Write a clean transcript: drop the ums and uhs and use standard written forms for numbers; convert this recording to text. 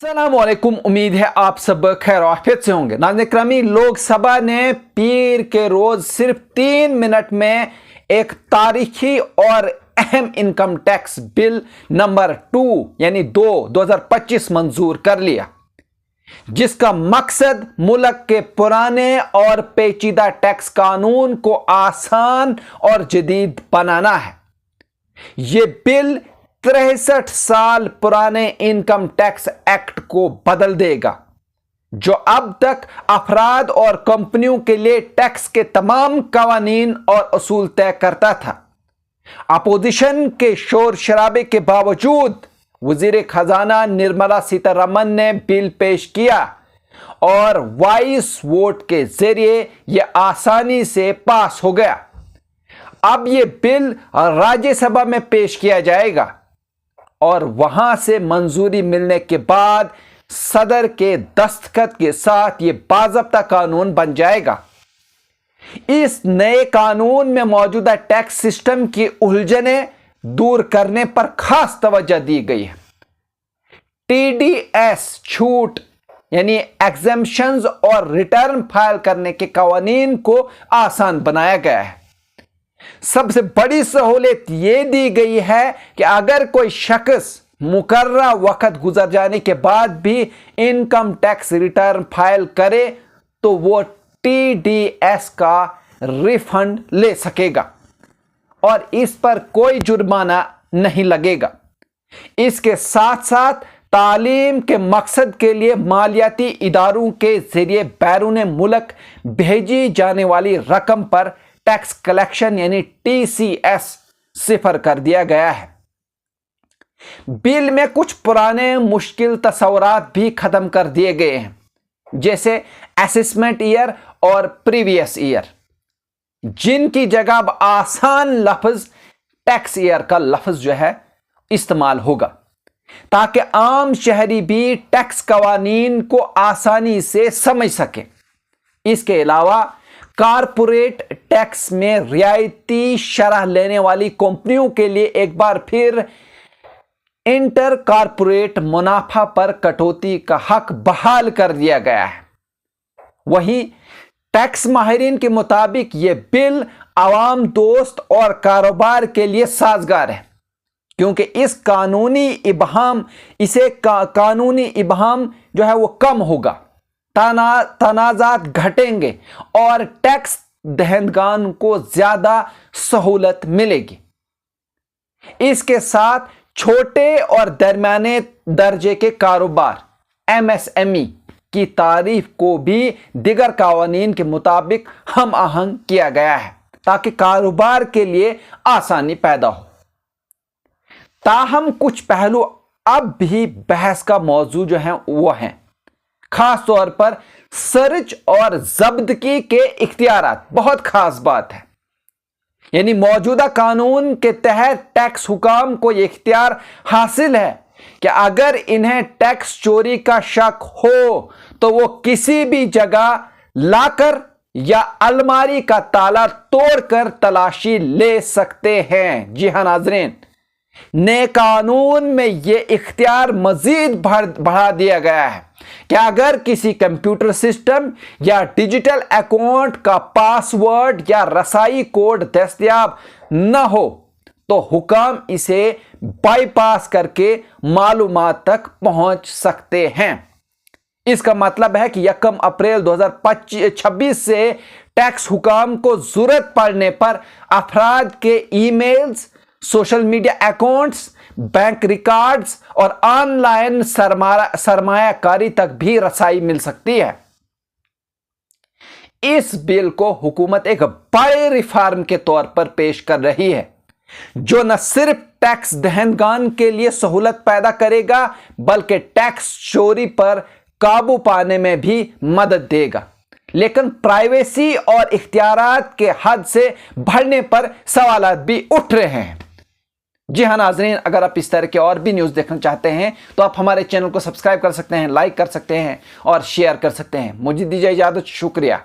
अस्सलामुअलैकुम। उम्मीद है आप सब खैर आफियत से होंगे। नाज़रीन ग्रामी, लोकसभा ने पीर के रोज सिर्फ 3 मिनट में एक तारीखी और अहम इनकम टैक्स बिल नंबर 2 यानी 2025 मंजूर कर लिया, जिसका मकसद मुल्क के पुराने और पेचीदा टैक्स कानून को आसान और जदीद बनाना है। यह बिल 63 साल पुराने इनकम टैक्स एक्ट को बदल देगा, जो अब तक अफराद और कंपनियों के लिए टैक्स के तमाम कवानीन और असूल तय करता था। अपोजिशन के शोर शराबे के बावजूद वजीर खजाना निर्मला सीतारमन ने बिल पेश किया और वॉइस वोट के जरिए यह आसानी से पास हो गया। अब यह बिल राज्यसभा में पेश किया जाएगा और वहां से मंजूरी मिलने के बाद सदर के दस्तखत के साथ यह बाज़ाब्ता कानून बन जाएगा। इस नए कानून में मौजूदा टैक्स सिस्टम की उलझनें दूर करने पर खास तवज्जो दी गई है। टीडीएस छूट यानी एग्जेम्पशंस और रिटर्न फाइल करने के कवानीन को आसान बनाया गया है। सबसे बड़ी सहूलियत यह दी गई है कि अगर कोई शख्स मुकर्ररा वक्त गुजर जाने के बाद भी इनकम टैक्स रिटर्न फाइल करे तो वो टीडीएस का रिफंड ले सकेगा और इस पर कोई जुर्माना नहीं लगेगा। इसके साथ साथ तालीम के मकसद के लिए मालियाती इदारों के जरिए बैरून मुल्क भेजी जाने वाली रकम पर टैक्स कलेक्शन यानी टीसीएस सिफर कर दिया गया है। बिल में कुछ पुराने मुश्किल तस्वुरात भी खत्म कर दिए गए हैं, जैसे असेसमेंट ईयर और प्रीवियस ईयर, जिनकी जगह अब आसान लफ्ज टैक्स ईयर का लफ्ज जो है इस्तेमाल होगा, ताकि आम शहरी भी टैक्स कवानीन को आसानी से समझ सके। इसके अलावा कारपोरेट टैक्स में रियायती शरह लेने वाली कंपनियों के लिए एक बार फिर इंटर कारपोरेट मुनाफा पर कटौती का हक बहाल कर दिया गया है। वहीं टैक्स माहिरीन के मुताबिक यह बिल आवाम दोस्त और कारोबार के लिए साजगार है, क्योंकि इस कानूनी इबहाम जो है वो कम होगा, तनाजात घटेंगे और टैक्स दहंदगान को ज्यादा सहूलत मिलेगी। इसके साथ छोटे और दरमियाने दर्जे के कारोबार एमएसएमई की तारीफ को भी दिगर कानून के मुताबिक हम आहंग किया गया है, ताकि कारोबार के लिए आसानी पैदा हो। ताहम कुछ पहलू अब भी बहस का मौजू जो है वो हैं, खास तौर पर सर्च और जब्तगी के इख्तियारात। बहुत खास बात है, यानी मौजूदा कानून के तहत टैक्स हुकाम को यह इख्तियार हासिल है कि अगर इन्हें टैक्स चोरी का शक हो तो वो किसी भी जगह लाकर या अलमारी का ताला तोड़कर तलाशी ले सकते हैं। जी हां नाजरीन, नए कानून में यह इख्तियार मजीद बढ़ा दिया गया है कि अगर किसी कंप्यूटर सिस्टम या डिजिटल अकाउंट का पासवर्ड या रसाई कोड दस्तयाब न हो तो हुकाम इसे बाईपास करके मालूमात तक पहुंच सकते हैं। इसका मतलब है कि 1 अप्रैल 2026 से टैक्स हुकाम को जरूरत पड़ने पर अफराद के emails, social media accounts, bank records और ऑनलाइन सरमायाकारी तक भी रसाई मिल सकती है। इस बिल को हुकूमत एक बड़े रिफॉर्म के तौर पर पेश कर रही है, जो न सिर्फ टैक्स दहंदगान के लिए सहूलत पैदा करेगा बल्कि टैक्स चोरी पर काबू पाने में भी मदद देगा। लेकिन प्राइवेसी और इख्तियारात के हद से बढ़ने पर सवाल भी उठ रहे हैं। जी हाँ नाजरीन, अगर आप इस तरह के और भी न्यूज़ देखना चाहते हैं तो आप हमारे चैनल को सब्सक्राइब कर सकते हैं, लाइक कर सकते हैं और शेयर कर सकते हैं। मुझे दीजिए इजाज़त, शुक्रिया।